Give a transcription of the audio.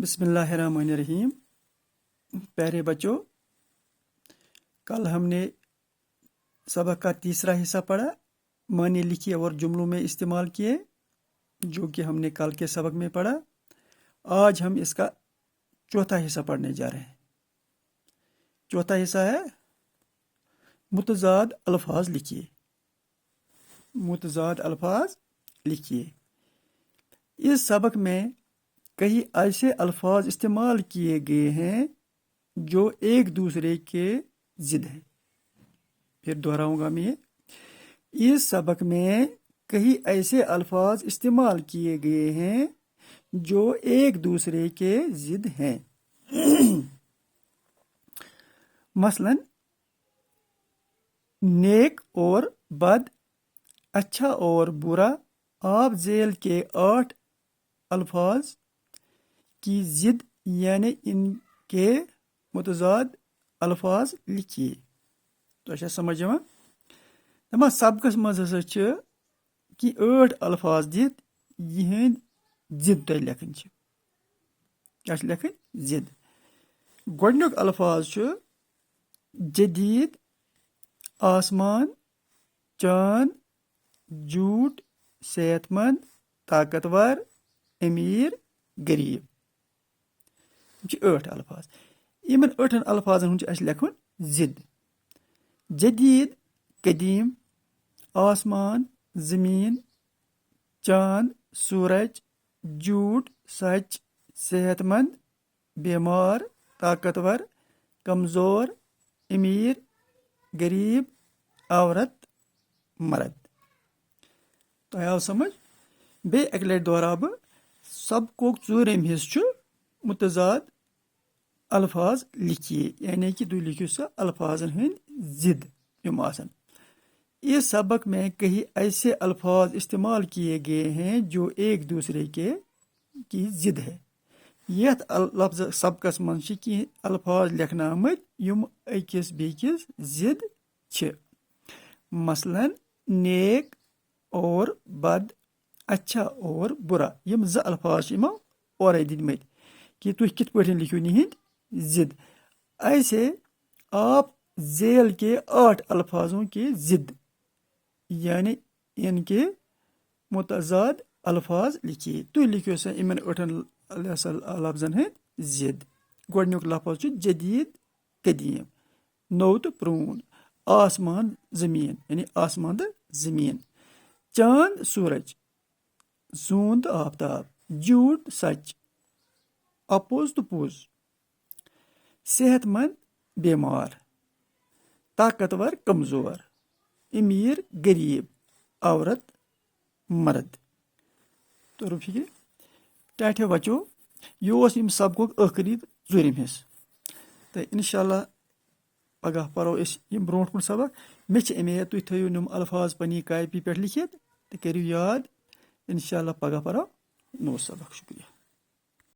बिस्मिल्लाहिर्रहमानिर्रहीम। प्यारे बच्चों, कल हमने सबक का तीसरा हिस्सा पढ़ा, माने लिखिए और जुमलों में इस्तेमाल किए, जो कि हमने कल के सबक में पढ़ा। आज हम इसका चौथा हिस्सा पढ़ने जा रहे हैं। चौथा हिस्सा है मुतज़ाद अल्फाज लिखिए। मुतज़ाद अल्फाज लिखिए। इस सबक में कई ऐसे अल्फाज इस्तेमाल किए गए हैं जो एक दूसरे के ज़िद हैं। फिर दोहराऊंगा मैं ये। इस सबक में कई ऐसे अल्फाज इस्तेमाल किए गए हैं जो एक दूसरे के ज़िद हैं। मसलन नेक और बद, अच्छा और बुरा। आप झेल के 8 अल्फाज की ज़िद यानी इनके मुतज़ाद अल्फाज लिखिए। तो अच्छा समझ यवं दपान सबकस मज हसा कि 8 अल्फाज दित यहंद ज़िद तय लेखन छ। क्या छ लेखन? ज़िद। गोडनुक अल्फाज छ जदीद, आसमान, चांद, झूठ, सेहतमंद, ताकतवर, अमीर, गरीब। 8 अल्फाज। इन 8 अल्फाजन हुंद लेखन ज़िद। जदीद, कदीम, आसमान, ज़मीन, चांद, सूरज, झूठ, सच, सेहतमंद, बीमार, ताकतवर, कमज़ोर, अमीर, गरीब, औरत, मर्द। तो आया समझ? बे एक लट दोहरा बह सबको चूरम हिस्स मुतज़ाद अल्फाज लिखिए, यानी कि तुम लिखियो सा अल्फाजन हंद ज़िद यम आसन। इस सबक में कई ऐसे अल्फाज इस्तेमाल किए गए हैं जो एक दूसरे की ज़िद है। यथ लफ्ज़ सबकस मज कि अल्फाज लिखना आमत यम अकिस बेकिस ज़िद छ। मसलन नेक और बद, अच्छा और बुरा। यम 2 अल्फाज यमो और दिनमत कि तुम कित पठन लिखियो निहिंद ज़िद। ऐसे आप झेल के 8 अल्फाजों की ज़िद यानी इनके मुतज़ाद अल्फाज लिखिए। तुम लिखियो सा इन 8 लफ्जन हंद ज़िद। गोडनुक लफ्ज छ जदीद, कदीम, नौ तो प्रून, आसमान, ज़मीन यानी आसमान तो ज़मीन, चांद, सूरज, जून तो आफ्ताब, झूठ, सच, अपोज तो पोज, सेहतमंद, बीमार, ताकतवर, कमज़ोर, अमीर, गरीब, औरत, मर्द। तो रुफिए टाठे बचो यह सबको आखिरी चूरम हिस्स। तो इंशाल्लाह पगह पढ़ो यम ब्रोट कुन सबक। मे उम्मीद तुम थो यम अल्फाज पन्नी कापी पे लिखित तो करो याद। इंशाल्लाह पगह पढ़ो नौ सबक। शुक्रिया।